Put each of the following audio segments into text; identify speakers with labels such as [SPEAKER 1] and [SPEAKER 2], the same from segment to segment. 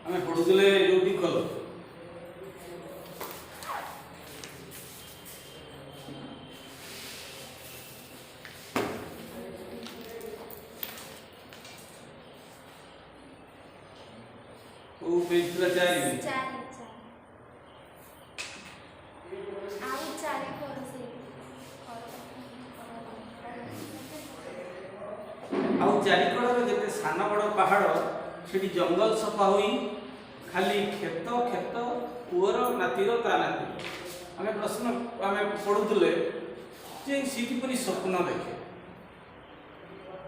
[SPEAKER 1] आम पढ़ुले जो कल वो पेज थी चार आउ चारिकड़े जिते सान बड़ पहाड़ से जंगल सफा हुई खाली खेत खेत पुअर नातीर ता नाती आम प्रश्न आम पढ़ुले सीटी परी स्वप्न देखे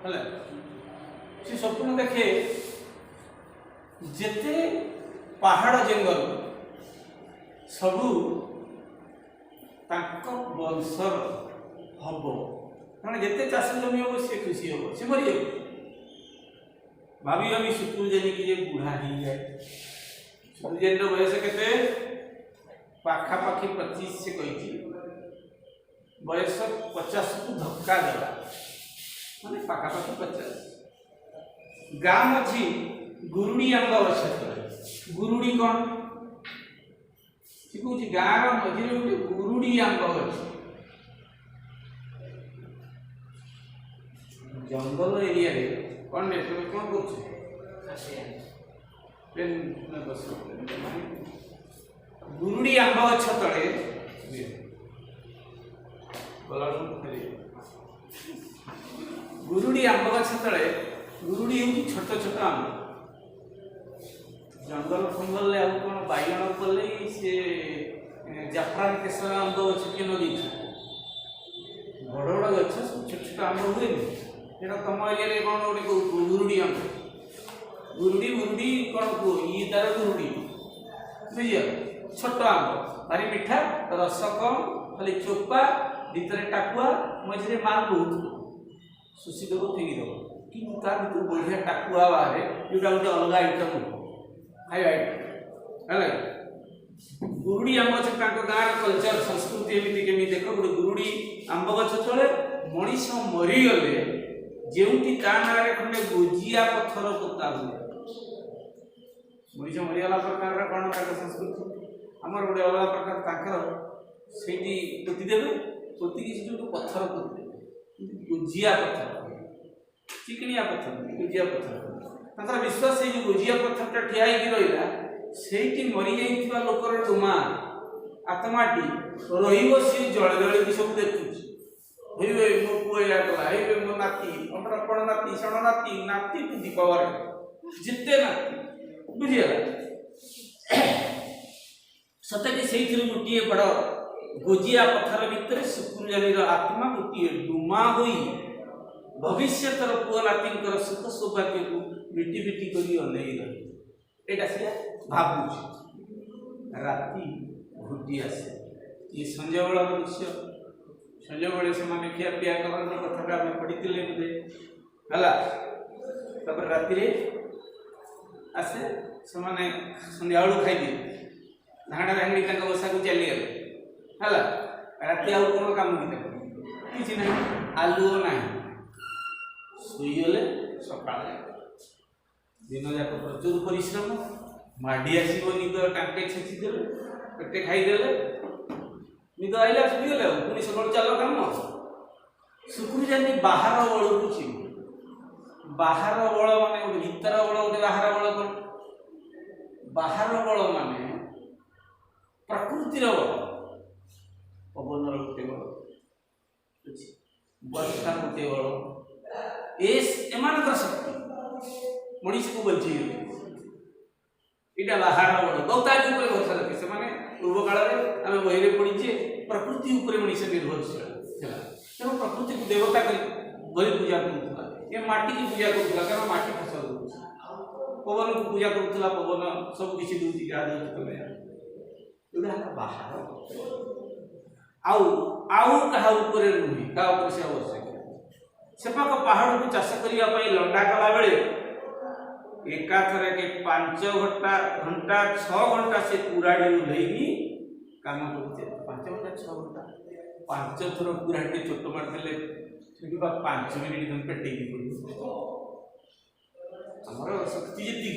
[SPEAKER 1] है से स्वप्न देखे जेते पहाड़ जंगल सबू वंशर हम कारण जिते चाष जमी हम सी खुशी हम सी मरी भाभी भाभी शुक्रुजेनी की बुढ़ा हो जाए शुक्रुजेन बयस के पाखापाखि 25 से कही बयस 50 को धक्का देला माने पाखापाखि 50 गाँ मझी गुरुड़ी आंब गछ गुरुड़ी कौन कहूँ गाँव मझे गोटे गुरुड़ी आंब गछ जंगल एरिया रे कौन ने तुम कौन कर गुरुड़ी आंब गछ तले गुरुड़ी आंब गछ तले गुरुड़ी हूँ छोट छोट आंब जंगल फंगल आउ कौन बैगण कले सी जाफरान केसर आंब गछ किए लगे बड़ बड़ गछ छोट छोट आंब हुए ये तुम एरिया कौन गोटे गुरुड़ी आंब गुरुड़ी गुरुड़ी कौन कह ये तार गुरुड़ी बुझे छोट आंब भारी मिठा रस कम खाली चोपा भितर टाकुआ मझे माल बहुत सुशीदेव फेंकीदेव कि बढ़िया टाकुआ बाहर जोटा गोटे अलग आइटम खाଇବା आइटम है गुरुड़ी आंब गछ गाँव कलचर संस्कृति एमती केमी देख गोटे गुरुड़ी आंब गछ तले मनीष मरीगले जेउटी ता ना खंडे गोजिया पत्थर पोता हुए मनीष मरीगला प्रकार कौन संस्कृति आमर गोटे अलग प्रकार से पोती देवे पोती जो पत्थर पोती देवे गोजिया पत्थर चिकनिया पत्थर गोजिया पत्थर विश्वास से गोजिया पत्थर ठिया रहा से मरी जा लोकर डुमा आत्माटी री जड़े जड़े भी सब देखुच मो पुआ गला हे मो नाती अपण नाती सण नाती नाती टू दी पावर जिते नाती बुझीगला सत्य कि से गोटे बड़ गोजिया पत्थर भितर शुक्रुजानी आत्मा गोटे डुमा हुई भविष्य पुआ नाती सुख सौभाग्य को बिटी बिटी कर अनेई रही एटा से भावुच राति घुटी आसे ये संजय बड़ा दृश्य संजय बड़े से माने खिया पिया करन कथा आम पढ़ी बोधे है राति आसे से मैंने संध्या बेलू खाई धाणा धाणी बसा को चली गले है राति आउ कौन कम कि ना आलुओ ना शुईगले सका दिन जाक प्रचुर परिश्रम माड़ी आसब निद टांके छेचिदेले पेटे खाईदे निद आईला शुईगले पुणी सका चल कम शुक्रुजानी बाहर बल को बाहर बल मान भीतर बल गोटे बाहर बल कौन बाहर बल माने प्रकृतिर बल पवन गोटे बल वर्षा गोटे बल एम शक्ति मनीष को बचे यहाँ बाहर बल गौताजी भरोसा रखे से पूर्व काल में आम बही पढ़ीचे प्रकृति मनीष निर्भरशील तेणु प्रकृति को देवता बलि पूजा करूला ये माटी की पूजा करूला कारण माटी फसल पवन को पूजा करूला पवन सब किसी दूसरी क्या तुम्हें बाहर आउ कहा नुहे क्या से आवश्यक सेपाक पहाड़ को चाष करने लंडा कला बेले एकाथर के 5 घंटा 6 घंटा से कुराड़ी ओह्लैनी काम करते 5 घंटा 6 घंटा 5 थर कुराड़ी चोट मारदे 5 मिनिट पेटे आमर शक्ति जी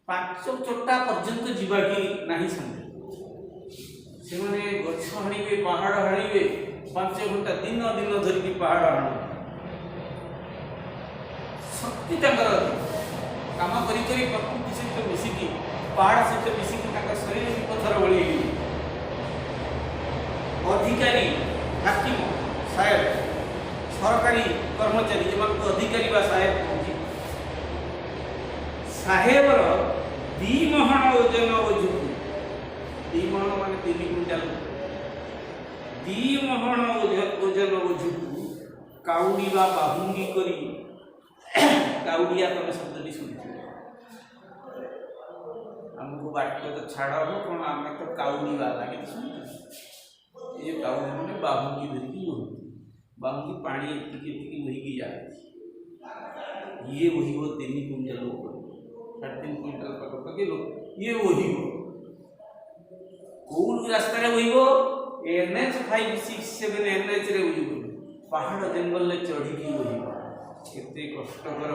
[SPEAKER 1] पांच चोटा पर्यंत जीवा कि नहीं संदेह से गछ हाणिबे पहाड़ हाणिबे 5 घंटा दिन दिन धरिकी पहाड़ हाण शक्ति तंकर काम करी करी प्रकृति सहित मिसिकी पहाड़ सहित मिसिकी शरीर भी पत्थर भली अधिकारी हाकिम साहेब सरकारी कर्मचारी जो अधिकारी बा साहेब कहूँ साहेबर 2 महण ओजन ओझु 2 महण मान 3 क्विंटाल 2 महण ओजन ओझु काउडीवा बाहुंगी करी काउडिया तुम शब्द शुणी हमको बाट तो छाड़ हो कौन आम तो काउडीवा लगे शुणी ये काउडी मैंने बाहुंगी धरिकी बाहुंगी पानी एति वही जाए ये वही वो 3 क्विंटल 3.5 क्विंटल पाखपाखि लोग ये वही कौन रास्ता वही NH 567 NH रे वही पहाड़ जंगल में चढ़ी वही केते कष्टकर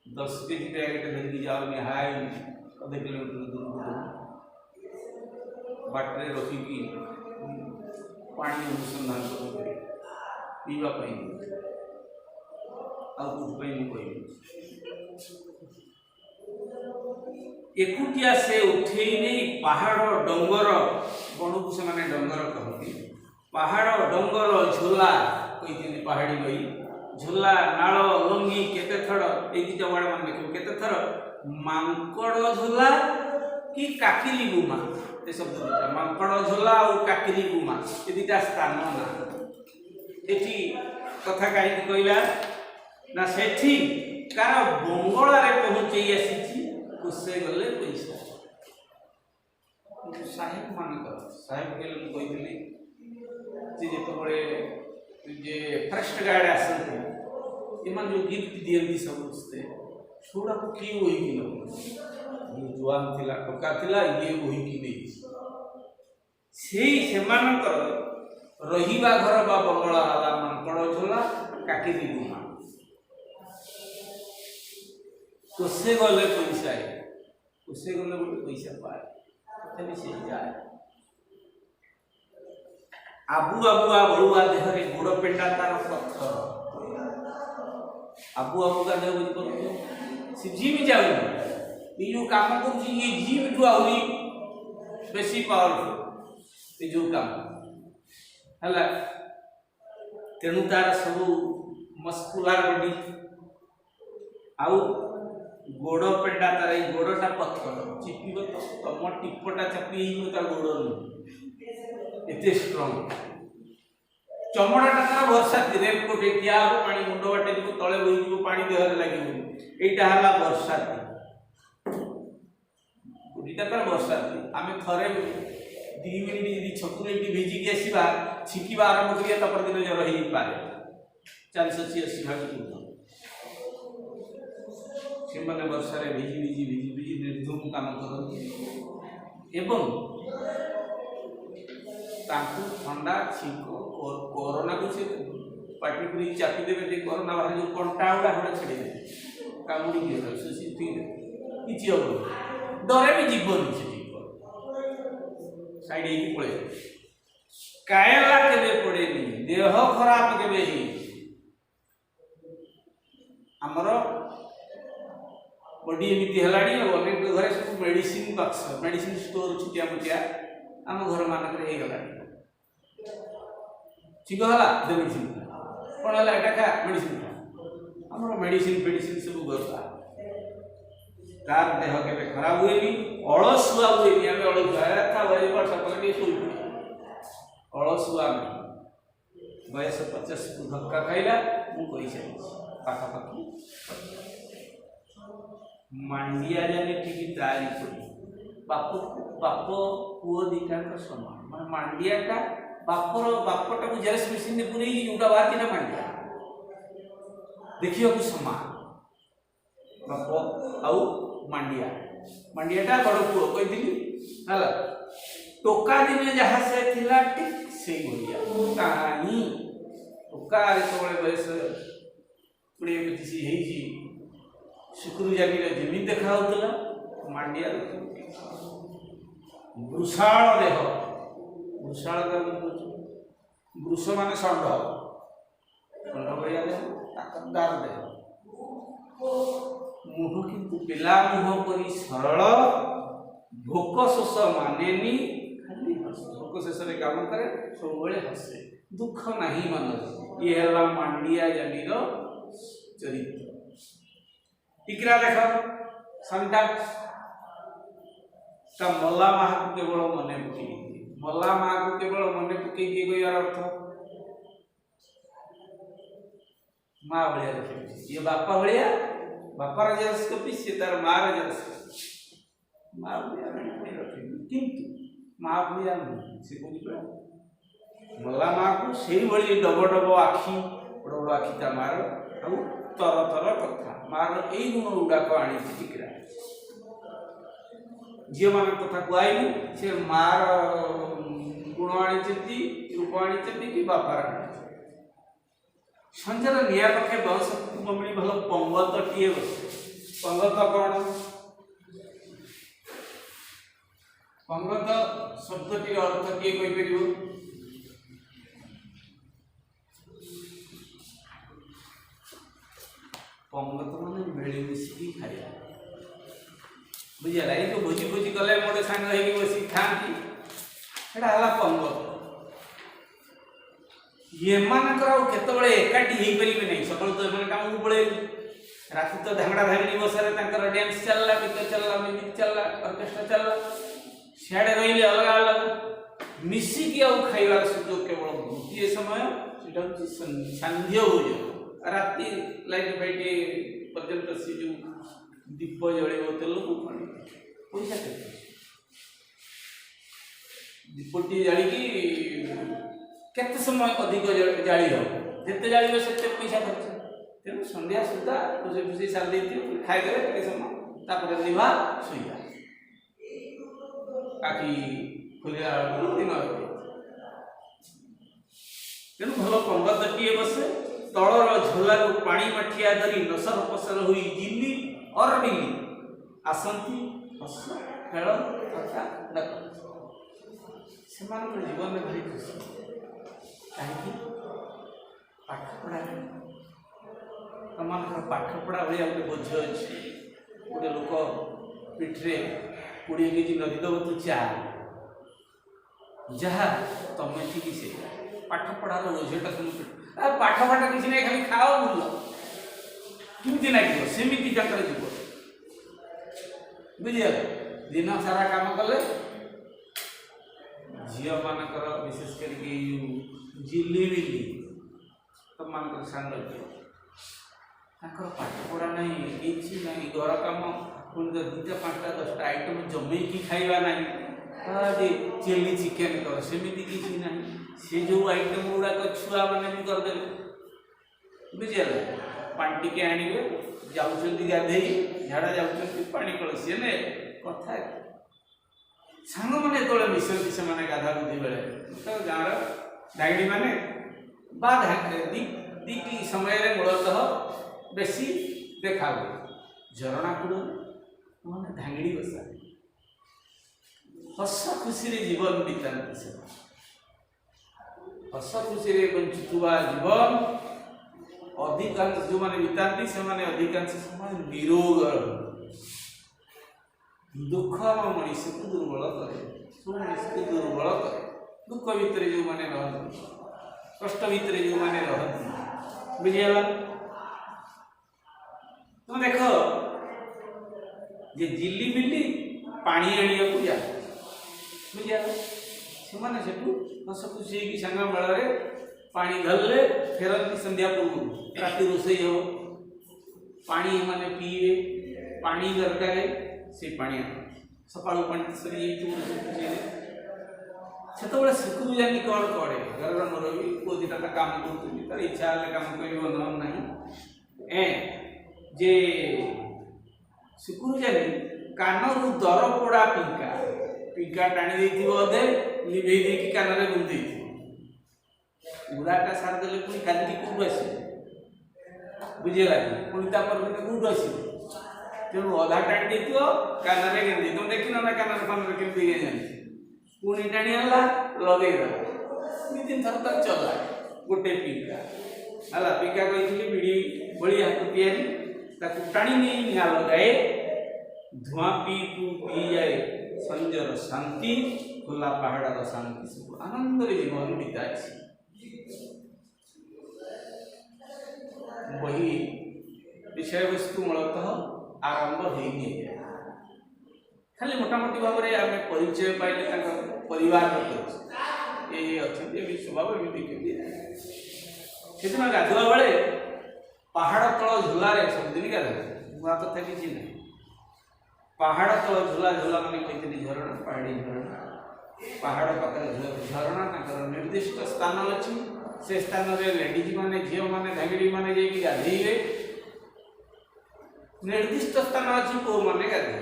[SPEAKER 1] 10 केजी बैग धरिकी जाओ हाय आधे किलोमीटर दूर बाटे रखिकी पानी अनुसंधान कर पीवा एकुटिया से उठे नहीं पहाड़ डंगर बणु को से माने डंगर कहती पहाड़ डंगर झोला कही पहाड़ी गई झोला नाल लंगी केते थड़ ए दुटा वर्ड मान देखो केते थर मांकड़ झोला कि काकिली गुमा ए शब्द दुटा मांकड़ झोला और काकिली गुमा ए दुटा स्थान ना एठी कथा कहीं कहला ना सेठी कार बंगला रे पहुंचे आसी उससे गले पैसा साहेब मान साहेब के लोग कहली जे फर्स्ट गार्ड आसते इन जो गिफ्ट दियंती समझते छोड़ा कि वही कि ये जुआन थिला टका थिला ये वही कि नहीं से रहिबा घर बा बंगला वाला मांकड़ झोला काकिरी गुमा उससे गले पैसा है उससे गले पैसा पाए तभी से जाए आबू आबुआ बड़ुआ देहरे गोड़ पेंडा तार पत्थर आबू आबुआ देह बुझ पर से जीव जाऊ ये जो काम कर ये जीव जो आउरी बेसी पावरफुल ये जो काम हला तेणु तार सब मस्कुलार बॉडी आउ गोड़ पेंडा तार गोड़टा पत्थर चिपिब तो तुम टिपटा चापी ता गोड़ एते स्ट्रांग चमड़ाटा तार वर्षा रेप कोट दिया पानी मुंड बाटे जो तले बही पानी देहरे लगे एटा हला वर्षा गोटीटा तार वर्षा आम थरे 2 मिनिट यदि छतुरे भिजिकी आसवा छिकिबा आरंभ करिया तपर दिन जर हो पारे 480 भाग से मैंने वर्षा भिजी भिजी भिजी भिजी निर्धूम काम करते एवं ठंडा छींक कोरोना को से पाटी पूरी चापी देवे कोरोना बाहर जो कंटा गुड़ा हमें छेड़े कामुड़ी किसी हम डरे भी जीवन से साइड पड़े कायला के पड़ेनि देह खराब के आमर बॉडी एमती है अनेक घर सब मेडिसिन बक्स मेडिसिन स्टोर छुटिया मुटिया आम घर मानक ठीक है दे मेडिसिन कौन है एटा खा मेडिसिन आम मेडिसिन फेडिसिन सब गला तार देह के खराब हुए अलसुआ हुए आम अलसुआ सकाल शो अलसुआ बयस 50 को धक्का खाइला मुझे पाखापाखि मांडिया जाने ठीक तारी पड़ी बाप बाप पुओ दीटा समान मैं मांडियाटा बापटा को जेरस मशीन पूरे जोटा बाहर ना मांडिया देखिए समान बाप आउ मांडिया मांडियाटा बड़ पुओ कही है टोका दिन जहाँ से थिला ठीक से भलिया कहीं टोका जो बयस 20-25 शुक्र जागिर जमी देखा होता मांडिया वृषाण देह वृषाण देह वृष मान षंढ षंढ भलिया देह ताकतदार देह मुह किंतु पिला मुह परी सरल भोक शोष मानेनी खाली भोक शेष काम करे सब हसे दुख नहीं मन ये है मांडिया जमीर चरित्र टिकरा देख संता मल्ला माँ को केवल मन पकई मल्ला माँ को केवल मन पकई दिए कहर अर्थ माँ भाया देखे ये बापा भाया बापार जेरस कपी सी तार मार जेरस माँ भाया रखे किंतु माँ भाया से बुझे मल्ला माँ को से डब डब आखि बड़ बड़ आखि ता मार और तर तर कथा मार यही गुण गुड़ाक आनी टिकरा झील मान कथा कहनी से मार गुण आनी रूप आनी कि बापार संजर निया पक्षे बस मम्मी भल पंगत टीए बस पंगत कौन पंगत शब्द टी अर्थ किए कहीपर पंगत मान मिलमिशी खाया बुझेगा ये जो भोजी भोजी कले मोटे सांग बस खाती पंगत ये केतबले एकाठी हो पारे नहीं सब तो ये काम को पड़े रात तो धांगड़ा धांगड़ी बसारे डांस चलला गीत चलला म्यूजिक चलला ऑर्केस्ट्रा चलला सियाड़े रही अलग अलग मिसिकी खाइबार सुजोग केवल गोटे समय सांध्य भोजन राति लाइट फाइट पर्यंत सी जो दीप जल तेल को पैसा दीपटी जाड़ी केते समय अधिक जाली हम जिते जाल से पैसा खर्च तेणु संध्या सुधा खुशी खुशी सारी खाईदे समय निभा शुवा आखि खोलिया दिन तेणु भल पंगत टीए बसे तलर झोलारू पानी मठिया धरी नसर पसर हुई जिली और डिली आसती हस खेल कथा से जीवन में भारी खुशी कहीं पाठपढ़ा तुम पाठपढ़ा भाई गोटे बोझ अच्छे गोटे लोक पिठे 20 केजी नदी दब तू चा जहाँ तुम्हें ठीक से पाठपढ़ार बोझटा तुम पाठपाठ किसी ना खाली खाओ बुल कमी लगे सेमती जीव बुझे दिन सारा काम कले झील मानकर विशेष करके जिली बिली तुम सांग झील पाठपढ़ा नहीं किसी ना घर कम पुणी 2टा 5टा 10टा आइटम जमेकी खाइबा ना चिली चिकेन कर सेमती किसी ना से जो आइटम गुड़ाक छुआ मैंने भी करदे बुझे पानी टे आणवे जाऊँ गाधे झाड़ा जाऊँ पानी कलसी ने कथा सांग मैंने जो मिशंती से गाधा गुधी बेले गाँव धांगड़ी मैंने दीटी समय मूलतः बेसी देखा हुए झरणा कूड़ मैंने धांगड़ी बसा हस खुशी जीवन बीताती से हस खुशी बंचुवा जीवन अधिकांश जो मैंने बीताती से अधिकांश समय निरोग दुख मनीष को दुर्बल करे मनीष को दुर्बल करे दुख भितर जो मैंने कष्ट भितर जो मैंने बुझेगा तुम देख जे जिली बिली पानी आनिया जा बुझेगा से हस खुशी सांग मेल पानी धरले फेरती संध्या पूर्व राति रोषे हो पानी माने पीए पानी दरकार से पानी सका पानी सरी से श्रीकुरु जानी कौन करे घर मुरबी पुओ दिटा काम कर इच्छा काम कर ना जे श्रीकुरु जानी कानरू दर पोड़ा पिंका पिंका टाणी अधे लिभे कान में गुंदे उड़ाटा सारदे पुणी खाली कौट आस बुझेगा पुणी कौट आस तेणु अधा टाणी देथियो कानरे गेंदी तुम देखिन ना कानरे कानरे केमती गे जानी पुणी टाणी आला लगे दो दी तीन थर तक चला गोटे पिका हला पिका कहिथिले बिडी बळी हाथ तियारी ताकू टाणी नै निया लगाए धुआं पी जाए संजर शांति खुला पहाड़ शांति सब आनंद जीवन बीता वही विषय वस्तु मूलतः आरंभ होनी खाली मोटामोटी भाव में आम परिचय पाइले परिवार ये अच्छे स्वभाव से गाधुआ बेले पहाड़ तल झूलार सबुदिन गाधे नुआ कथा किसी ना पहाड़ तल झूला झूला मैंने कहते झरणा पहाड़ी झरणा पहाड़ पाखे झरणा निर्दिष्ट स्थान अच्छी से स्थान में लेडीज माने झील माने धांगड़ी माने जाइए गाधे निर्दिष्ट स्थान अच्छी कौ मैंने गाधे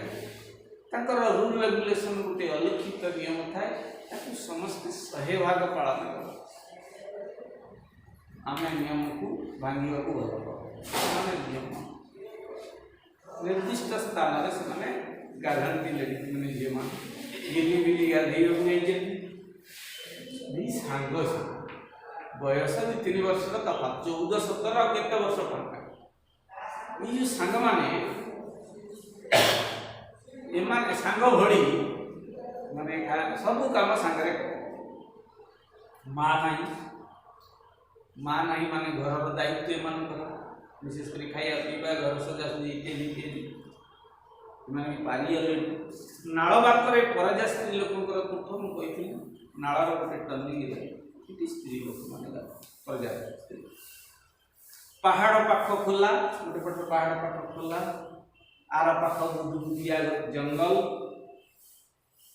[SPEAKER 1] रूल रेगुलेशन गोटे अलिखित नियम थाए समस्त 100% पालन कर आम नियम को भांगा को भल पाने नियम निर्दिष्ट स्थान से गाधती लेडीज मैंने झील मान गिली बिली गाधे सांग बयस 2-3 वर्ष तफा 14-17 और केते वर्ष फांका ये सांग माने एमाने सांग भड़ी माने सब काम सांगरे माँ नहीं माने घर दायित्व एमान विशेष कर खाया पीवा घर सजासजी इत्यादि मैंने पारी नाल बाकर परजा स्त्री लोकंर तुठ मुझे कही नालर गोटे टर्निंग स्त्री लोक मैंने परजा पहाड़ पाख खोला गोटे पट पहाड़ पाख खोला आर पाख बुदुदिया जंगल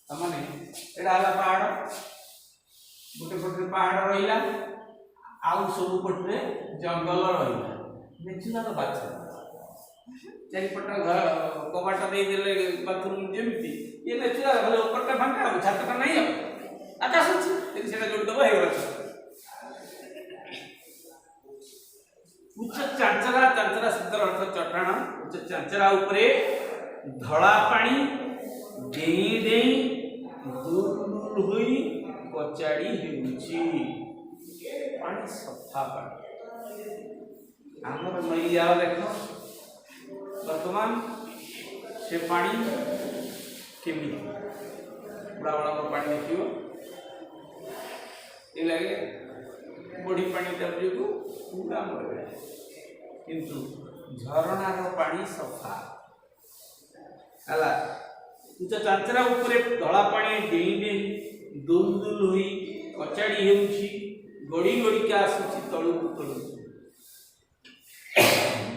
[SPEAKER 1] मैंने यहाँ पहाड़ गोटे पटे पहाड़ रहा आउ सब पटे जंगल रहा नेचुराल बाछा चारिपट घर कबाट देदेले बाथरूम जमी ये नेचुराल भले ऊपरटा फांका छातटा नहीं आकाश अच्छी से जोड़देव हो उच्च चांचरा चांचरा शब्द अर्थ चटाण उच्च चांचरा उपरे धड़ा पानी डेई डेई दूर हुई कचाड़ी पानी सफा पानी आमर नई जाओ देख वर्तमान से पानी केमी बड़ा बड़ा पानी देखियो ये लगे बड़ी पानी टपरी को पूरा मर किंतु झरणार पानी सफा हला उच्च चांचरा उपरे धला पानी डेई डेई दुल दुल हुई कचाड़ी हेउची गड़ी गड़ी के आसुची तळु तळु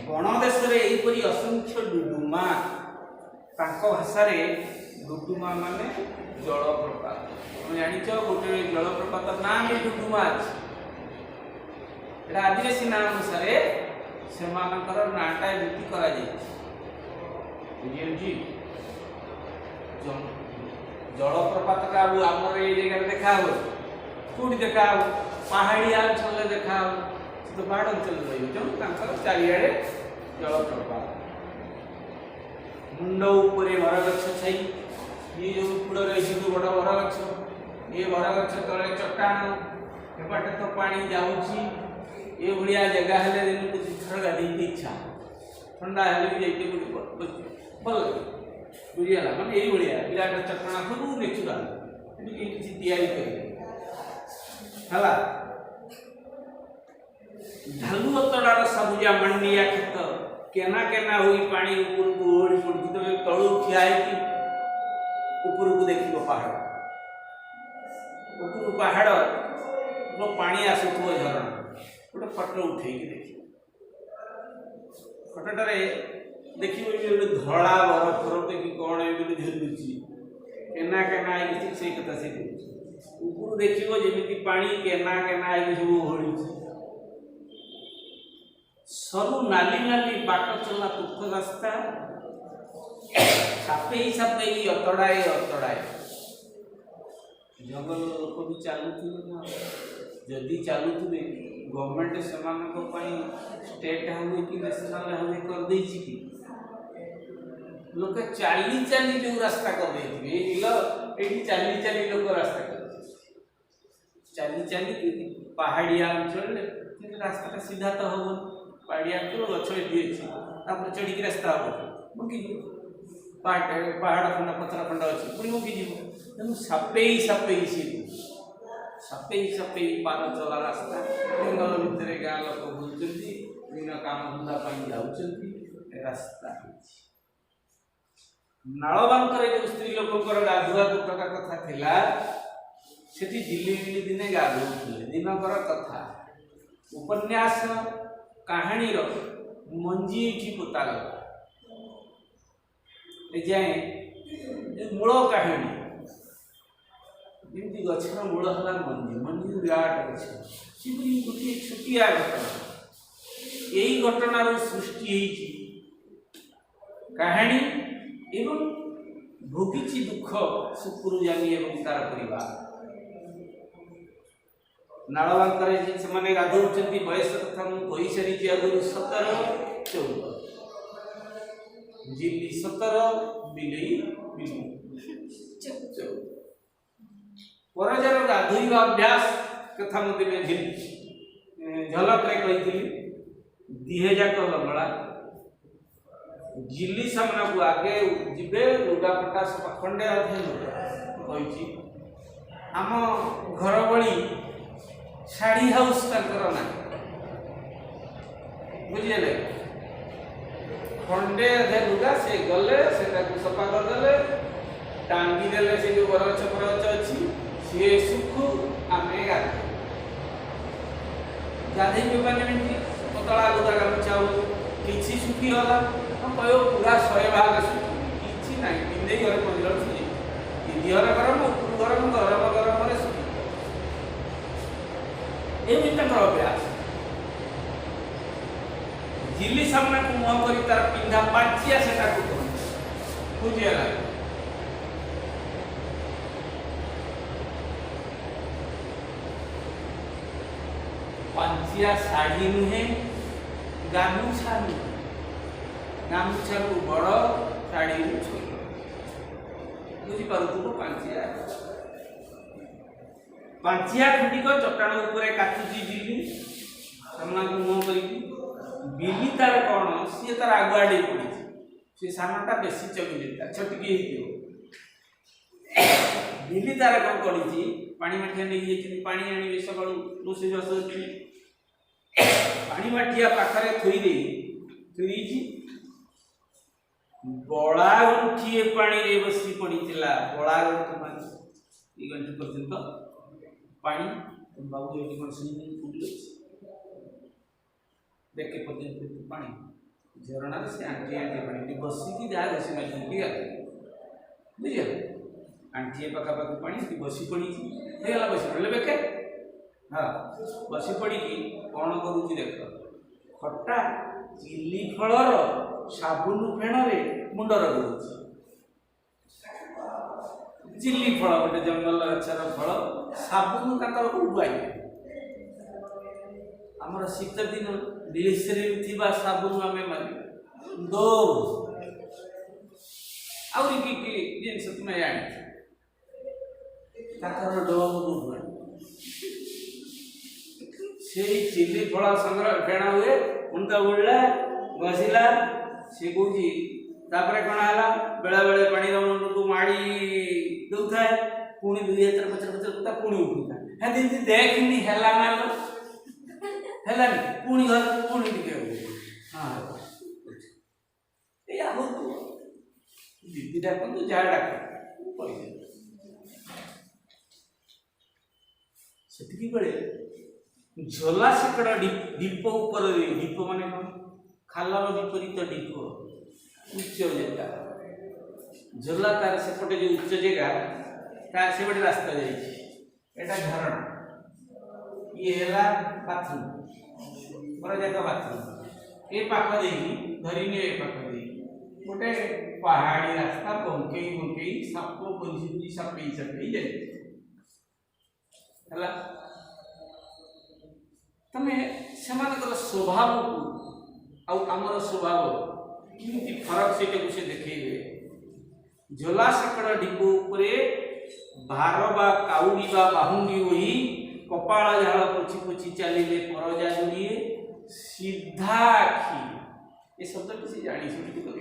[SPEAKER 1] बण देश में असंख्य डुडुमा भाषा डुडुमा माने जलप्रपात तुम जान गोटे जलप्रपात ना भी डुडुमा अच्छी आदिवासी ना अनुसार से नाटा एमती कर जलप्रपात का आमर ये जगह देखा कौटी देखा पहाड़िया अंचल देखा तो पहाड़ अंचल रही तेणु चारिड़े जलप्रपात मुंड उपरे बरगछ छाई ये जो कूड़ रही बड़ बरगछ ये बरगछ तले चट्टान एपटे तो पानी जाऊँगी ये भाया जगह हेल्ले दिन को थर गाधी इच्छा ठंडा हेल्ले भी जाइए भल लगे बुझीगला मैंने यही भाया विराट चट्टान सब नेचुराल किसी तैयारी है ढालू अतड़ार सबुजा मंडिया खेत केना केना हुई पानी ऊपर को ओढ़ी पड़ी तो तलू ठिया ऊपर को देख पहाड़ ऊपर पहाड़ जो पानी आसुव झरणा गोटे फटो उठे देख फटोटार देखिए धड़ा बरफ फरफ देखिए कौन झुलुची केना केना से कथा से ऊपर देखिए जमी पानी केना केना सब ओढ़ी सरु नाली नाली बाट चला पुख रास्ता सापे अतड़ाए जंगल लोक भी चलुवे जदि चलुवे गवर्नमेंट से स्टेट हाईवे कि नेशनल हाईवे कर लोक चाली चाली जो रास्ता कर देथिबे एठी चाली चाली लोक रास्ता कर चाली चाली पहाड़िया अंचल रास्ता सीधा तो हम पहाड़िया अंचल गछ एठी अछि तापर चढ़ी रास्ता हम मुकी पहाड़ खंड पथर खंड अच्छी पुणी मुकी जीव तेणु सापेई सापेई सी सापेई सापेई पाद चला रास्ता जंगल भितर गाँ लोक बुलुंट विभिन्न काम धंदा जाऊँ रास्ता नालबांकर जो स्त्री लोकर गाधुआ दुटका कथा थिला सेठी झिलिमिली दिने गाधुले दिनकर कथा उपन्यास कहानी मंजी एठी पोता जाए मूल कहानी जमी गचर मूल है मंजी मंजी विराट गच गोटे छुटिया घटना यही घटनार सृष्टि कहानी एवं भोगी दुख सुकुरुजानी एवं तार परिवार नालबांकर से गाधौं बयस कथा मुझे सारी आगुरी 17-14 जिली 17 बिलई परजार गाधोइबा अभ्यास कथा मुझे झलक कही 2000 लंगड़ा जिली सामना को आगे जीवे लुगापटा सब खंडे अधे कही आम घर बड़ी शाढ़ी हाउस तंकर ना बुझे खंडे अधे लुगा से गले से सफा करदे टांगी देले से जो बरगछ फरगछ अच्छी सी सुखु आम गाधे पानी पतला लुगा गामुछा किसी सुखी गला कह पूरा 100 भाग कि ना पिंधे घर पंजर सुखी दिहर गरम गरम गरम गरम सुखी एमती अभ्यास झिली सामना को मुह कर तार पिंधा पाचिया से बुझीगला पांचिया शाढ़ी नुहे गामुछा नुहे गामुछा को बड़ शाढ़ी छोट बुझीपु पांचिया पांचिया खंडिक चट्टाण उपरे काटुची बिली सामना को मुह कर बिली तार कौन सी तार आगुआ डे पड़ी सी सामनाटा बेसी चली जाता छटकी बिली तार कौन पड़ी पानी माठिया नहीं पानी आने सका रोषे बस पानी माठिया पाखरे थोड़ी बड़ा गंठिए पानी रे बसी पड़ी बड़ा गंठी गंठी पर्यंत पानी बाबू ये कौन स्विमिंग पूल देखे पर्यंत पानी झरणा से आंटी आंटी पानी बसिकी जहाँ घसी मार बुझे आंटी पखापाखि पानी बसी पड़ी बसी पड़े बेके हाँ बसी पड़ी कौन करुच्ची देख खटा चिली फलर साबुन फेण मुंड रगुच चिली फल गोटे जंगल गचर फल साबुन कौटू आई आमर शीत दिन ग्लिसरीन साबुन आम मार दो आहरी कि जिनस तुम आनी डोर से चिली फल संग्रह फेणा हुए मुंड उड़ला घसीला सी कौन कौन है बेले बेले पानी मुंड को माड़ी दौ था पुणी 2 हाथ पचर पचर पुणी उठूता है दीदी देखनी है पुणी घर पुणी हाँ दीदी डाक जहाँ डाक से बेले झोला सेकड़ा दीप ऊपर दीप माने कौन खालर विपरीत दीप उच्च जगह झोला तार सेपटे जो उच्च जगह से गोटे रास्ता जाटा झरणा ये है बाथरूम बड़ा जगह बाथरूम ये पाख दे धरी नि पाख दे गोटे पहाड़ी रास्ता बंकई बंकई साप बंशी सापे सापे जाए तमें से स्वभाव को आमर स्वभाव किमती फरक से देखेबे झोला सेकड़ डिपो उपरे भार बा काउडी बा बाहुंडी होई कपाळ झाळ पोछि पोछि चलिले परजा जोड़िए सीधा आखि ये शब्द किसी जानी सुनी तो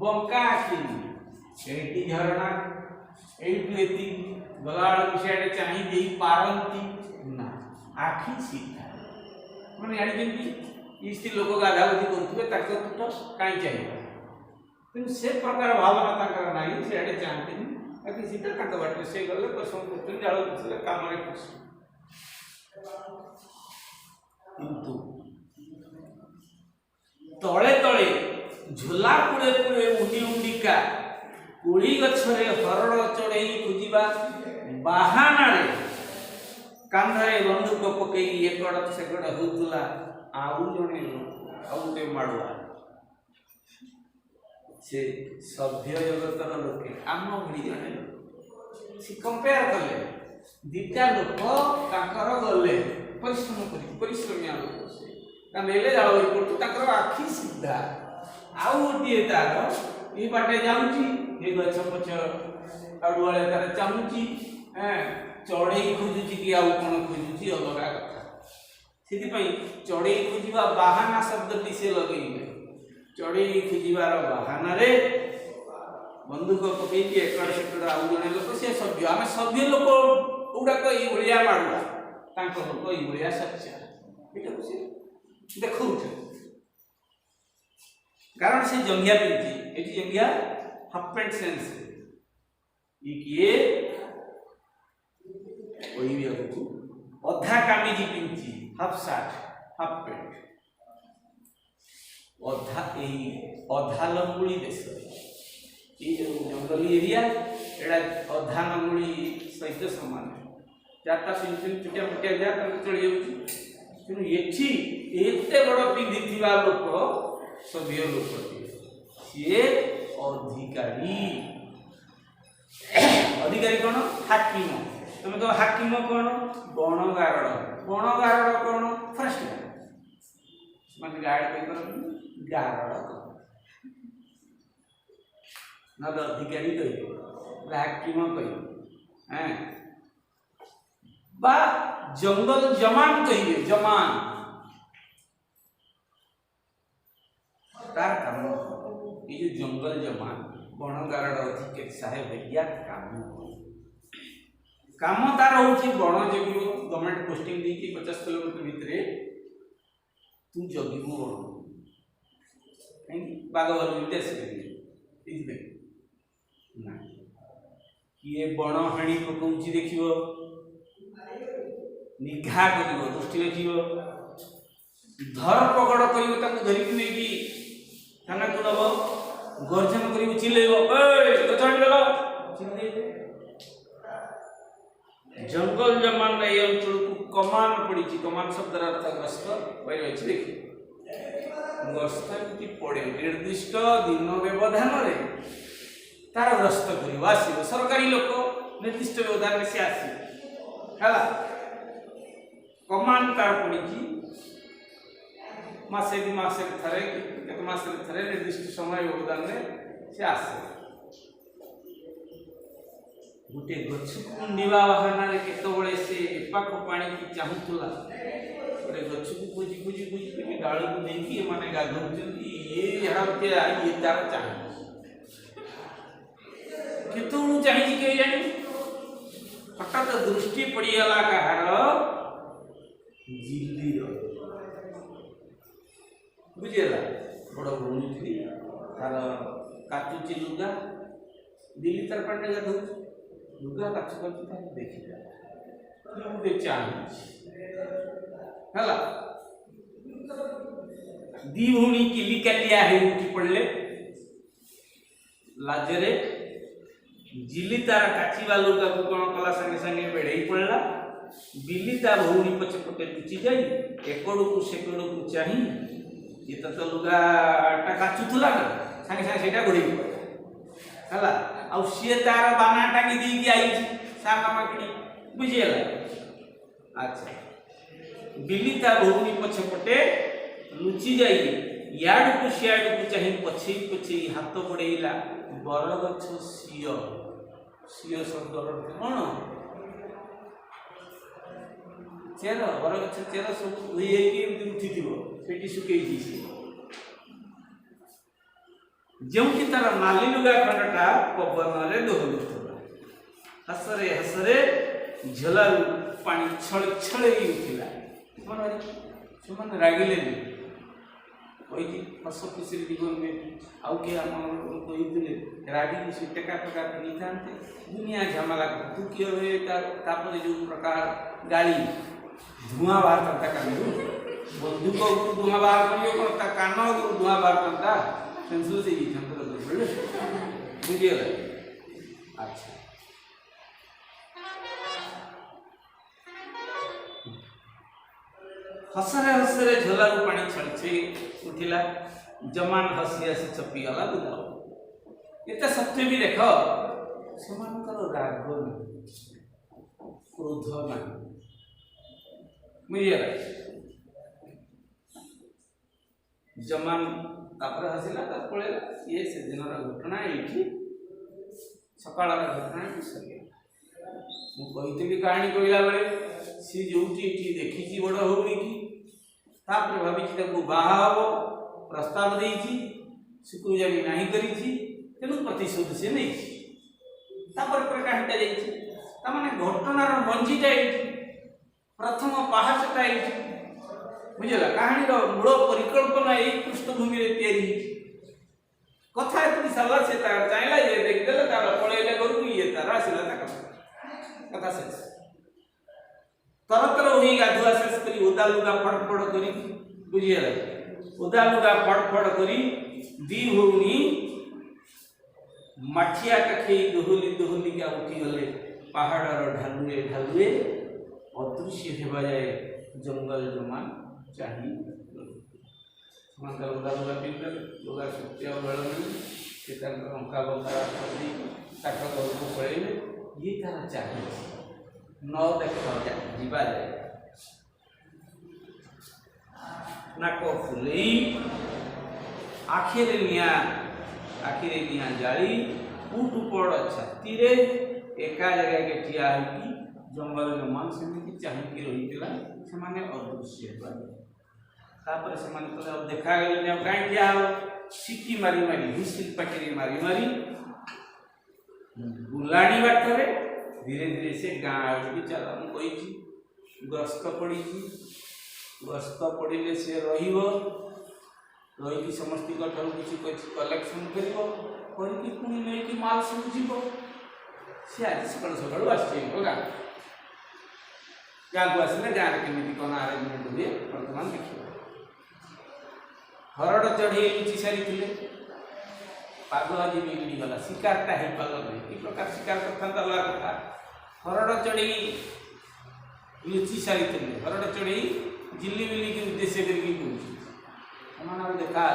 [SPEAKER 1] बंका आखि एटी झरणा एटी एती गलाड़ विषय चाही देई पारंती ना आखि सीधा माने जानि जेंती इस्ती लोक गाधागुधी करथुबे ताको तुट काई चाहिए तेणु से प्रकार भावना ताकर नाही से आडे चाहते ताकि सीधा ताक बाटे से गले पसंद करते जाळ से काम रे खुश किंतु तळे तळे झोला पुड़े पुड़े उंडी उंडिका कोड़ी गछरे हरड़ चढ़ई खुजिबा बाहाना रे कांधरे बंदूक पकई एकड़ सेकड़ होतुला आउ जने आउते माडुआ से सभ्य जगतर लोके आम भड़ी जने से कंपेयर कले दीटा लोक ताकर गले परिश्रम करी परिश्रमिया लोक से का नेले जाळ होई पड़तु ताकर आखि सीधा आउ गोटिए तार ई बाटे जाउची ए गछ पछ अडुआले तार चामुची चढ़ई खोजुची कि आउ कोन खोजुची अलगा कथा सेति पई चढ़ई खोजिबा बाहाना शब्दटी से लगेइबे चढ़ई खोजिबार बाहाना रे बंदूक पकई के एकड़ सेकड़ आउ जने लोक से सभ्य आमे सभ्य लोक उडा को ई भलिया माडुआ तांको लोक ई भलिया सच्चा एटा बुझी देखौ कारण से जंगिया पिंची एटी जंगिया हाफ पैंट सेंस ई किए ओई भी को अधा कामीजी पिंची हाफ शर्ट हाफ पैंट अधा एई अधा लंगुली देश ये जंगली एरिया एडा अधा लंगुली सहित समान चारटा सिंचिन चुटिया मुटिया जा तक चली जाउची किनु एठी एते बड़ पिंधी थिबा लोक सभ्य लोक से अधिकारी अधिकारी कौन हाकिम तुम कह हाकिम कौन बणगारड़ कौन फरेस्ट माने गार्ड पे कर गारड़ ना अधिकारी कह हाकिम कह हैं बा जंगल जमान कहिए जमान तार काम ये जो जंगल जमान बणगारड़ अधिकारी साहेब भैया काम तार होची बण जगिबो गवर्नमेंट पोस्टिंग दी कि 50 किलोमीटर भितरे तू जगिबो नहीं बागवाल विदेश करिए इजबे ना किए बण हाणी पकौची देखिबो निघा करिवो दृष्टि रखिबो धर पकड़ करिवो ताको धरि कि नै कि थाना को दबो गर्जन करिवो चिल्लेबो ए गछाडी गलो चिल्लेबो जंगल जमान रे अंचल को कमान पड़ी कमान शब्द अर्थ गस्त वही अछि देखि गस्त कि पड़े निर्दिष्ट दिन व्यवधान रे तार गस्त करिवा आसी सरकारी लोक निर्दिष्ट व्यवधान से आसी हला कमान तार पड़ी मासे दि मासे थरे एक मासे थरे निर्दिष्ट समय व्यवधान रे से आसे गुटे गछ कुंडीबा बहाना रे केतबळे से एपाक पानी की चाहुतला गोटे गछ को पूजी पूजी पूजी डाल को देकी माने गाधौचंती ये यहां के ये तार चाहे केतुळु चाहि के जानि हठात दृष्टि पड़ियाला कहार जिल्ली रो बुझेला बड़ भूमि थी तार काचुची लुगा दिल्ली तार पाटे गाधौच लुगा काच करती था देखिला मुझे चाहिए हला दी भूमि किली कलिया है उठी पड़ले लाजरे जिली तार काची वालू का कोन कला संगे संगे बेढई पड़ला बिली ता भूमि पछे पटे लुचि जाई एकड़ो को सेकड़ो को चाहि ये तो लुगा टा काचुथला ना संगे संगे सेटा घोड़ी पड़ला हला आ सी तार बाना टांगी दी कि आई साका माकड़ी बुझेला अच्छा बिली ता भूमि पछे पटे लुचि जाई याड़ को सियाड़ को चाहे पछे पछे हाथ बढ़ेला बरगछ सीओ सीओ शब्द कौन चेर बरगछ चेर सब उठी थी सुखे जो कि तार नाली लुगा खंडटा पवन में दोहलुला हसरे हसरे झोलारू पानी छल छल उठिला से रागिले कही हस खुशी जीवन में आउ किए कही रागी से टेका फेका नहीं था दुनिया झमेला तू किए हुए जो प्रकार गाड़ी धुआं बाहर करता कानू बंदूक धुआं बाहर कर कान धुआं बाहर करता सेंसुल से बुझे अच्छा हसरे हसरे झोलारू पानी छलछे उठिला जमान हसी हसी चपीगला बुझा एत सत्य भी देख सेमानकर राग क्रोध ना बुझे जमान तापर हसिला पड़ेगा ये से दिन घटना ये सकाल घटना सर मुझे कहानी कहला बेले सी जो देखी बड़ होनी कि भाभी बाहा प्रस्ताव देती स्वीकृजा भी नहीं करी तेणु प्रतिशोध से नहीं कहानीटा जाने घटनार मंजीटा ये प्रथम पहाचटा ये बुझेगा कहानी मूल परिकल्पना यही पृष्ठभूमि कथा ये सरला से चाहिए ये देखदे तार पलैले घर ये तार आसला कथा शेष तरतर वही गाधुआ शेष कर ओदा लुगा फड़फड़ कर बुझीगला ओदा लुगा फड़फड़ कर दी भौणी मठिया कखे दोहली दोहलिका उठीगले पहाड़र ढालुए ढालुए अदृश्य होगा जाए जंगल जमान चाहिए ओदा लुगा पिंधे लुगा सुखिया बेल से अंका बंका घर को पड़े ये तार चाहिए न देख जीवा जाए नाक फुले आखिरे निया जाली उठ पड़ छाती एका जगह के ठिया होगी जंगल जमान से चाहिए रही से अदृश्य तापर से देखा गले कहीं ठिया हो सिक्की मारी मारी हिस्टिल पाटी मारी मारी बुलाणी बाटर धीरे धीरे से गाँ आड़ी चल कही गस्त पड़ी गस्त पड़े से रही समस्त किसी कलेक्शन कर पुणी नहीं माल सब जीव सी आज सका सका आसगा गाँव को आसने गाँव में केमी कौन आरेंजमेंट हुए बर्तमान देखिए हरड़ चढ़े लुचि सारी पाग आज बिगड़ीगला शिकारटा हो पार नहीं कि प्रकार शिकार करता अलग कथा हरड़ चढ़ी लुचि सारी हरड़ चढ़ी जिली बिली की उद्देश्य करके कौन देखा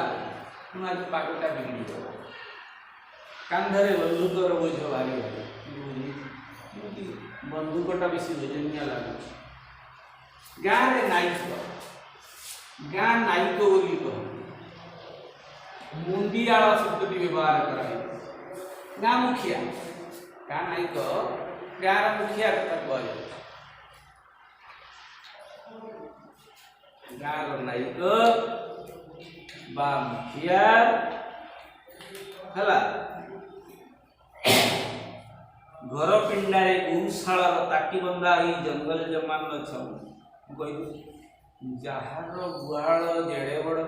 [SPEAKER 1] पुनः आज पागटा बिगड़ीगला कांधरे बंदूकर बोझ भारी भारी बंदूकटा बेस वजनिया लगुच गाँव में नायक गाँ नायक बोली कह मुंडियाल शब्द व्यवहार कराई गाँ मुखिया गाँ नायक गाँव मुखिया कथा कह गाँव नायक बा मुखिया है घर पिंडारे गौशालार ताटी बंधा ही जंगल जमान जार गुहाल जेड़े बड़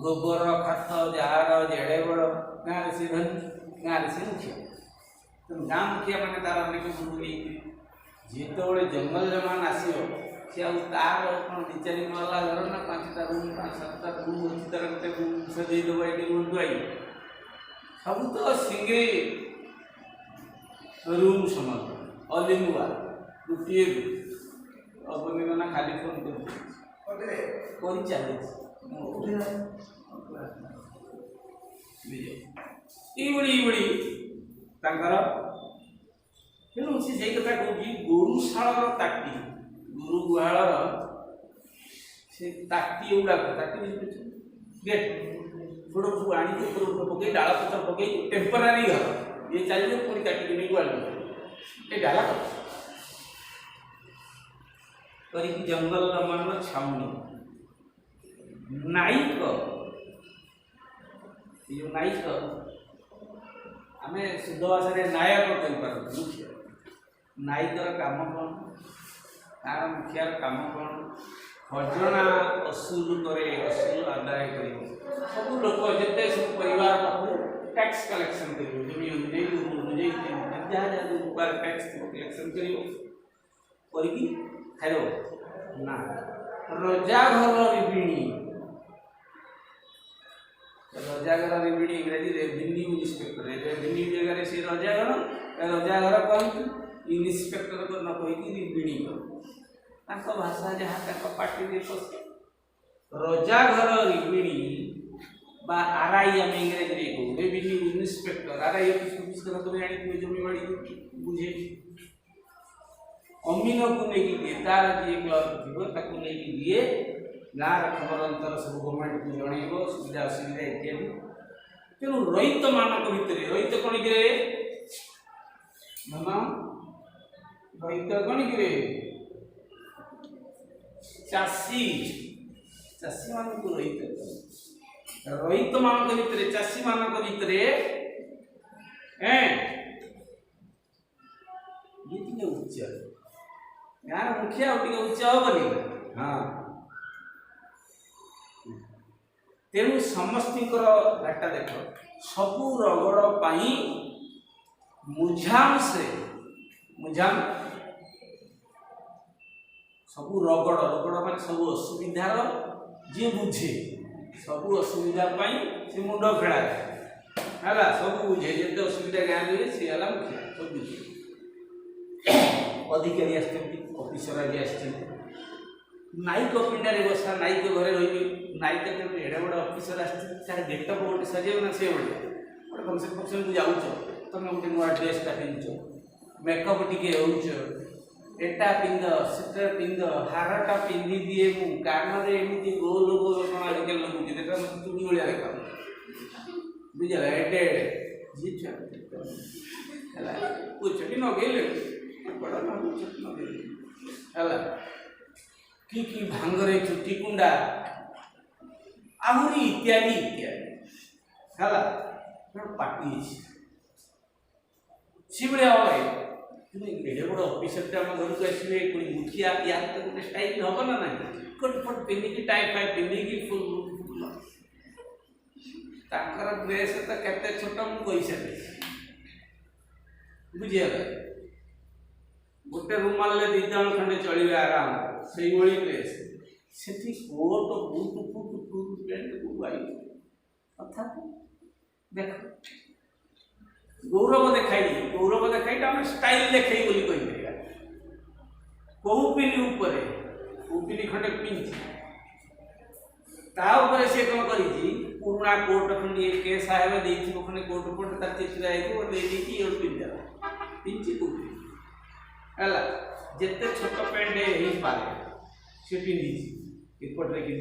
[SPEAKER 1] गोबर खात जार जेड़े बड़ गाँव से धनी गाँव से मुखिया तो गाँ मुखिया मैंने तार अनेक गुरु जिते जंगल जमान आसो सी तार कौन दी चार महला घर ना 5टा रूम 5-7टा रूम अच्छी तार गोटे रूम से देदेव ये रूम दुआई सब तो सिंगल रूम समान ऑल इन वन गोटे अपनी मैंने खाली फोन कर चली तेणु से कथा कह गोशालार ताटी गुरु गुहाल से ताटी गुड़ाक ताटी बुझे गेट छोड़ सब आनी ऊपर पकई डाला पत्र पकई टेम्परारी घर ये चलिए पूरी काटिक नहीं गल ये डाला करी जंगल मान छाउनी नायक ये नायक आम शुद्ध भाषा नायक कहीपर मुखिया नायकर काम कौन तार मुखियार काम कौन खजना असूल करे असूल आदाय कर सब लोक जिते सब परिवार पाखु टैक्स कलेक्शन कर जमी अनुजाई जहाँ जहाँ टैक्स कलेक्शन कर खाइब ना रजा घर रिबिणी रजा घर रिबिणी इंग्राजी रेवेन्यू इन्स्पेक्टर रेवेन्यू जगह से रजा घर कहती इन्स्पेक्टर को न कहीकि रिबिणी भाषा जहाँ पार्टी रजा घर रिबिणी बा आरआई आम इंग्राजी कहू रेवेन्यू इन्स्पेक्टर आरआई ऑफिस कथा तुम जानी जमी बाड़ी बुझे अमीन को लेकिन दिए तार जी क्लर्क थी नहीं दिए गाँव खबर अंतर सब गवर्नमेंट को जनइब सुविधा असुविधा इत्यादि तेणु रईत मान भितर रईत कौन कि रईत कौन कि चाषी चाषी मान रईत मान भितर चाषी मान भितर ये उच्च गाँव मुखिया उच्च हेनी हाँ तेणु समस्त घाटा देख सबू रगड़ पाई मुझाम से मुझाम सबू रगड़ रगड़ मान सब असुविधार जी बुझे सबू असुविधा से मुंड खेला है सब बुझे जिते असुविधा गाँव में सी है मुखिया सब बुझे अधिकारी आफिसर आज नायक पिंडारे बसा नायक घरे रही नायक एडे बड़ अफिसर आर गेटअप गोटे सजेब ना से गोटे फंक्शन फंक्शन को जाऊच तुम गोटे नुआ ड्रेसटा पिंधुच मेकअप टिके होटा पिंध से पिंध हारटा पिंधि दिए मु कान एमती गोल गोल कण आजिकल लगुच देखा मत चुड़ी भाया देखा बुझे एडे एडे जी कुछ भी नगेले बड़ा नगेले कि भांगरे चुटी कुंडा आहरी इत्यादि इत्यादि है पार्टी सी भाया तुम एडे बड़ अफिसर आम घर को आसवे कोई मुखिया या गोटे स्टाइल हम ना ना कट फट पिंधिकी टाई फाई पिंधिकी फुल ड्रेस तो केते छोट मुझे बुझीगला गोटे रूमाल दी जन खंडे चलिए आराम से ड्रेस से कोट बुट फुट फुल पैंट बुआई कथा देख गौरव देखाई आम स्टाइल देखे बोली कहीपर कौ पिनी उपर कौ पिनी खंडे पिंधि तापर सी कौन कर पुराणा कोट खंडे के साहेब दे खंडे कोट फोट तार चित्रा पिंधा पिंधि कौटी है जिते छोट पैंट हो पारे सी पिंधि एपटे कि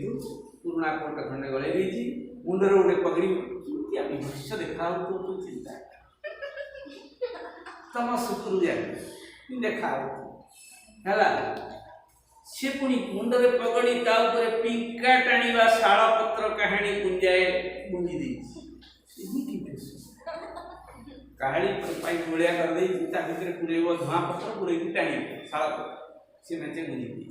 [SPEAKER 1] पुराणा कोट खंडे गले मुंडर गोटे पगड़ी भविष्य देखा तो चिंता तुम शुक्रु जाए देखा है सी पुणी मुंडे पगड़ी पिंका टाणा शाल पत्र कहानी गुंजाए गुंजी दे कहाड़ी पाइप भलिया कर भितर पुरेब धुआ पत्र पुरे टाणी शाल पत्र सी मेचे गुंजी दे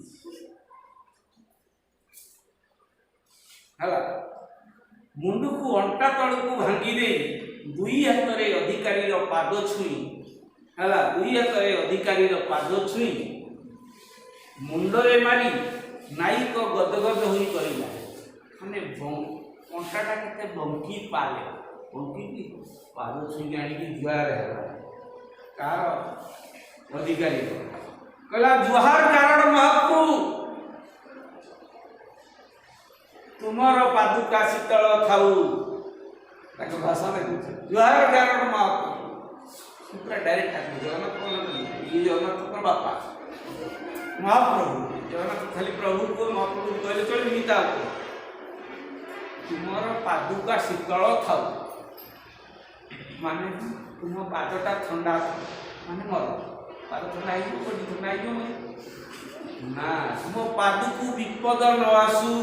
[SPEAKER 1] मुंड को अंटा तल को भांगी दे दुई हाथ में अधिकारी पाद छुई है दुई हाथ में अधिकारी पाद छुई मुंडे मारी नायक गदगद हो कहला मैंने अंटाटा के बंकी पाले बंकी पाद छुई आनिकी जुआर कार अधिकारी कहला जुहार कारण महाप्रभु तुमर पादुका शीतल खाऊ भाषा देखुचे जुहार कारण महाप्रभु पूरा डायरेक्ट आगे जगन्नाथ ये जगन्नाथ बापा महाप्रभु जगन्नाथ खाली प्रभु को महाप्रभु कहले चल गीता को तुमर पादुका शीतल थाउ माने तुम पादटा ठंडा था माने मर पाद ठंडा बड़ी ठंडा ना तुम पादुक विपद न आसू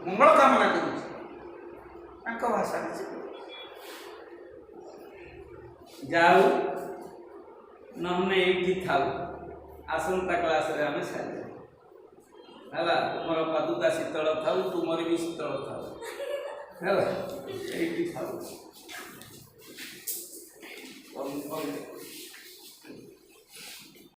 [SPEAKER 1] मंगल कामना कर भाषा जाऊ नहने ये थाऊ आसंता क्लास रे आमे सारी हला तुमर पादुका शीतल थाऊ तुमर भी शीतल थाऊ हला ये थाऊ